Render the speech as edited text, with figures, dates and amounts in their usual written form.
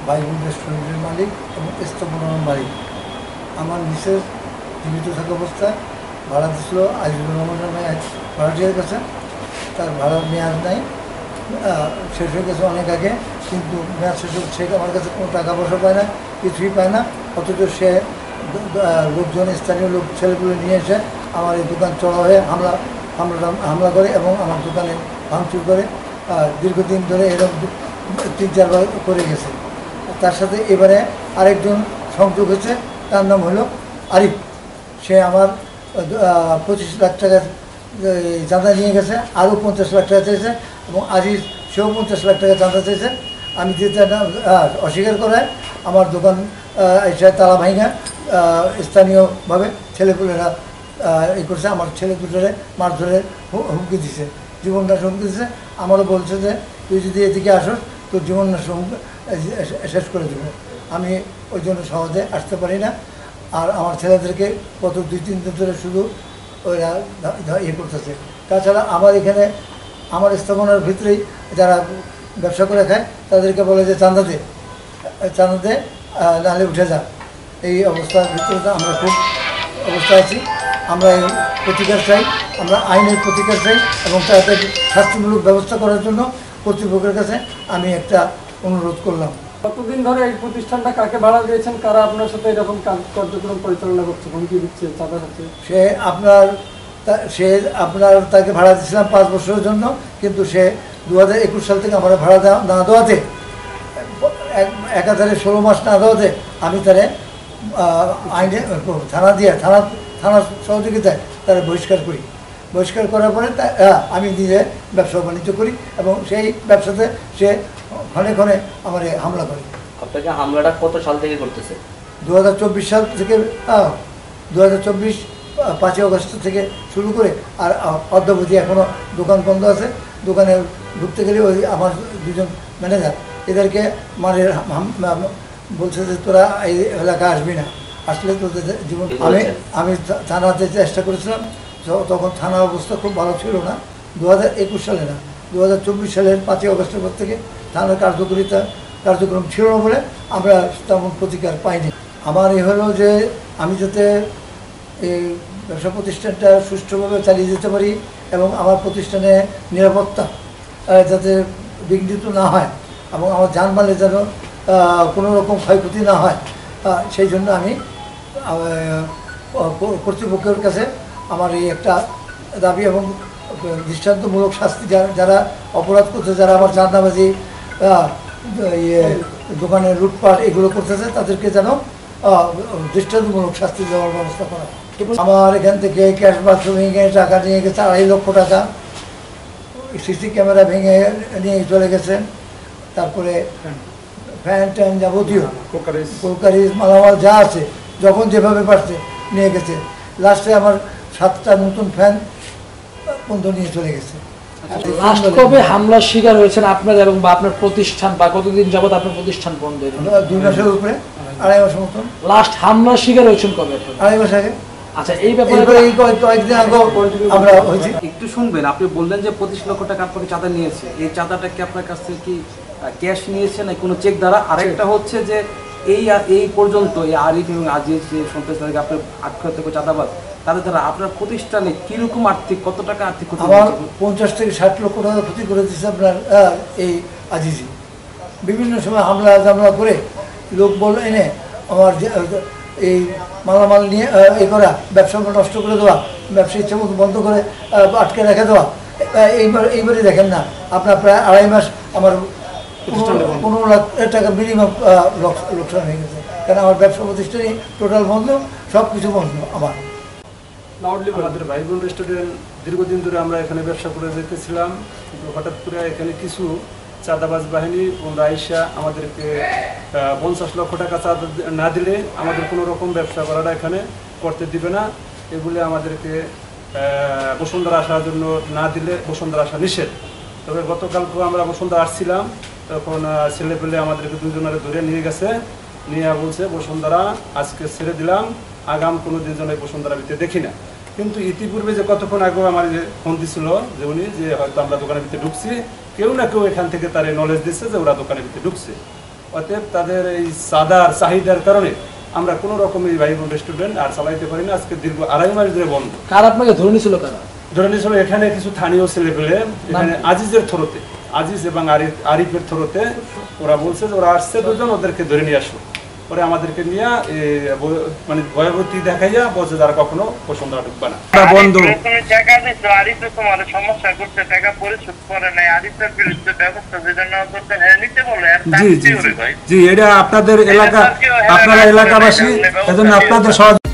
বাইগুন রেস্টুরেন্টের মালিক এবং স্থাপনার মালিক। আমার মিসেস জীবিত থাকা অবস্থায় ভাড়া দিচ্ছিল আজিজুর রহমান নামে এক ভাড়াটিয়ার কাছে। তার ভাড়া মেয়াদ নাই, শেষ হয়ে গেছে অনেক আগে, কিন্তু মেয়াদ শেষ সে আমার কাছে কোনো টাকা পয়সা পায় না, কিছুই পায় না। অথচ সে লোকজন, স্থানীয় লোক ছেলেগুলো নিয়ে এসে আমার এই দোকান চড়া হয়ে হামলা করে এবং আমার দোকানে ভাঙচুর করে। দীর্ঘদিন ধরে এরকম 3-4 বার করে গেছে। তার সাথে এবারে আরেকজন সংযোগ হয়েছে, তার নাম হলো আরিফ। সে আমার 25 লাখ টাকা চাঁদা নিয়ে গেছে, আরও 50 লাখ টাকা চেয়েছে, এবং আজিজ সেও 50 লাখ টাকা চাঁদা চেয়েছে। আমি দিতে অস্বীকার করায় আমার দোকান এসে তালা ভাঙা স্থানীয়ভাবে ছেলেপুলেরা করছে। আমার ছেলে দুটোরে মারধরে হুমকি দিছে, জীবননাশ হুমকি দিছে। আমারও বলছে যে তুই যদি এদিকে আসোস তোর জীবননাশ শেষ করে দেবো। আমি ওই জন্য সহজে আসতে পারি না। আর আমার ছেলেদেরকে গত 2-3 দিন ধরে শুধু ওরা করতেছে। তাছাড়া আমার এখানে আমার স্থাপনার ভিতরেই যারা ব্যবসা করে খায় তাদেরকে বলে যে চাঁদা দে নাহলে উঠে যা। এই অবস্থার ভিতরে আমরা খুব অবস্থায় আছি। আমরা এই প্রতিকার চাই, আমরা আইনের প্রতিকার চাই, এবং তাদের শাস্তিমূলক ব্যবস্থা করার জন্য কর্তৃপক্ষের কাছে আমি একটা অনুরোধ করলাম। কতদিন ধরে এই প্রতিষ্ঠানটা কাকে ভাড়া দিয়েছেন, কারা আপনার সাথে এরকম কার্যক্রম পরিচালনা করছে, হুমকি দিচ্ছে, চাঁদা খাচ্ছে? তাকে ভাড়া দিয়েছিলাম 5 বছরের জন্য, কিন্তু সে 2021 সাল থেকে আমার ভাড়া না দেওয়াতে, একাধারে 16 মাস না দেওয়াতে আমি তারে আইনে থানার সহযোগিতায় তারা বহিষ্কার করার পরে আমি নিজে ব্যবসা বাণিজ্য করি, এবং সেই ব্যবসাতে সে ক্ষণে ক্ষণে আমার হামলা করে। আপনাকে হামলাটা কত সাল থেকে করতেছে? 2024 সাল থেকে, 2024 5 আগস্ট থেকে শুরু করে, আর অদ্যাবধি এখনও দোকান বন্ধ আছে। দোকানে ঢুকতে গেলে ওই আমার 2জন ম্যানেজার এদেরকে বলছে যে তোরা এই এলাকা আসবি না, আসলে তোদের জীবন। আমি থানাতে চেষ্টা করেছিলাম, তখন থানার অবস্থা খুব ভালো ছিল না। 2021 সালে না, 2024 সালের 5 আগস্টের পর থেকে থানার কার্যক্রম ছিল না বলে আমরা তেমন প্রতিকার পাইনি। আমার হলো যে আমি যাতে এই ব্যবসা প্রতিষ্ঠানটা সুষ্ঠুভাবে চালিয়ে যেতে পারি, এবং আমার প্রতিষ্ঠানে নিরাপত্তা যাতে বিঘ্নিত না হয়, এবং আমার জানমালে যেন কোনো রকম ক্ষয়ক্ষতি না হয়, সেই জন্য আমি কর্তৃপক্ষের কাছে আমার এই একটা দাবি, এবং দৃষ্টান্তমূলক শাস্তি যারা অপরাধ করছে, যারা আমার চাঁদাবাজি, দোকানে লুটপাট এগুলো করতেছে, তাদেরকে যেন দৃষ্টান্তমূলক শাস্তি দেওয়ার ব্যবস্থা করা। আমার এখান থেকে ক্যাশ বাক্স ভেঙে টাকা নিয়ে গেছে, 2.5 লক্ষ টাকা। সিসি ক্যামেরা ভেঙে নিয়ে চলে গেছেন। তারপরে ফ্যান ট্যান যাবতীয় কোকারিজ মালামাল যা আছে যখন যেভাবে পারছে নিয়ে গেছে। লাস্টে আমার 7টা নতুন ফ্যান বন্ধ নিয়ে চলে গেছে। কবে হামলার শিকার হয়েছেন আপনার এবং বা আপনার প্রতিষ্ঠান, বা কতদিন যাবত আপনার প্রতিষ্ঠান বন্ধ? 2 মাসের উপরে, 2.5 মাসের মতন। লাস্ট হামলার শিকার হয়েছেন কবে? 2.5 মাস আগে। আচ্ছা, এই ব্যাপারে কয়েকদিন আগে আমরা হয়েছি। একটু শুনবেন, আপনি বললেন যে 25 লক্ষ টাকা আপনাকে চাঁদা নিয়েছে। এই চাঁদাটা কি আপনার কাছ থেকে কি ক্যাশ নিয়েছে না কোনো চেক দ্বারা? আরেকটা হচ্ছে যে এই পর্যন্ত এই আরিফ এবং আজিজ যে সন্ত্রাসীদেরকে আপনার আখ্যাত করে চাঁদাবাজ, তাদের দ্বারা আপনার প্রতিষ্ঠানে কিরকম কত টাকা আর্থিক ক্ষতি? আমার 50 থেকে 60 লক্ষ টাকা ক্ষতি করে দিচ্ছে আপনার এই আজিজি। বিভিন্ন সময় হামলা করে লোক বল এনে আমার এই মালামাল নিয়ে করা, ব্যবসা নষ্ট করে দেওয়া, ব্যবসা ইচ্ছা মতো বন্ধ করে আটকে রেখে দেওয়া। এইবারই দেখেন না আপনার প্রায় 2.5 মাস আমার 15 লাখ টাকা মিনিমাম লোকসান হয়ে গেছে। কারণ আমার ব্যবসা প্রতিষ্ঠানই টোটাল বন্ধ, সব কিছু বন্ধ। আমাদের বাইগুন রেস্টুরেন্ট দীর্ঘদিন ধরে আমরা এখানে ব্যবসা করে যেতেছিলাম, কিন্তু হঠাৎ করে এখানে কিছু চাঁদাবাজ বাহিনী আইসা আমাদেরকে 50 লক্ষ টাকা চাঁদা না দিলে আমাদের কোনো রকম ব্যবসা করাটা এখানে করতে দিবে না। এগুলি আমাদেরকে বসুন্ধরা আসার জন্য না দিলে বসুন্ধরা আসা নিষেধ। তবে গতকালকেও আমরা বসুন্ধরা আসছিলাম, তখন ছেলেপেলে আমাদেরকে 2 জনের ধরে নিয়ে গেছে, নিয়ে বলছে বসুন্ধরা আজকে ছেড়ে দিলাম, আগাম কোনো দিন যেন বসুন্ধরা ভিতরে দেখি না। কিন্তু ইতিপূর্বে যে কতক্ষণ আগেও আমার যে ফোন দিছিল যে উনি যে হয়তো আমরা দোকানের ভিতরে ঢুকছি, কেউ না কেউ এখান থেকে তার নলেজ দিচ্ছে যে ওরা দোকানের ভিতরে ঢুকছে। অতএব তাদের এই চাঁদার চাহিদার কারণে আমরা কোনো রকম এই ভাইবোন রেস্টুরেন্ট আর চালাইতে পারি না। আজকে দীর্ঘ 2.5 মাস ধরে বন্ধ। কার আপনাকে ধরে নিয়েছিল কারা? ধরে নিয়েছিল এখানে কিছু স্থানীয় ছেলেপেলে, এখানে আজিজের থ্রোতে, আজিজ এবং আরিফের থ্রোতে ওরা বলছে যে ওরা আসছে দুজন, ওদেরকে ধরে নিয়ে আসো। পরে আমাদেরকে নিয়ে মানে ভয়ভূতি দেখাইয়া বলছে যারা কখনো পছন্দ ঢুকবে না। বন্ধ টাকা দিচ্ছে, আরিফে তোমার সমস্যা করছে, টাকা পরিশোধ করে নাই, আরিফের বিরুদ্ধে ব্যবস্থা যেটা নেওয়া করতে নিতে বলে। জি জি জি, এটা আপনাদের এলাকা, আপনারা এলাকাবাসী, এজন্য আপনাদের সহযোগিতা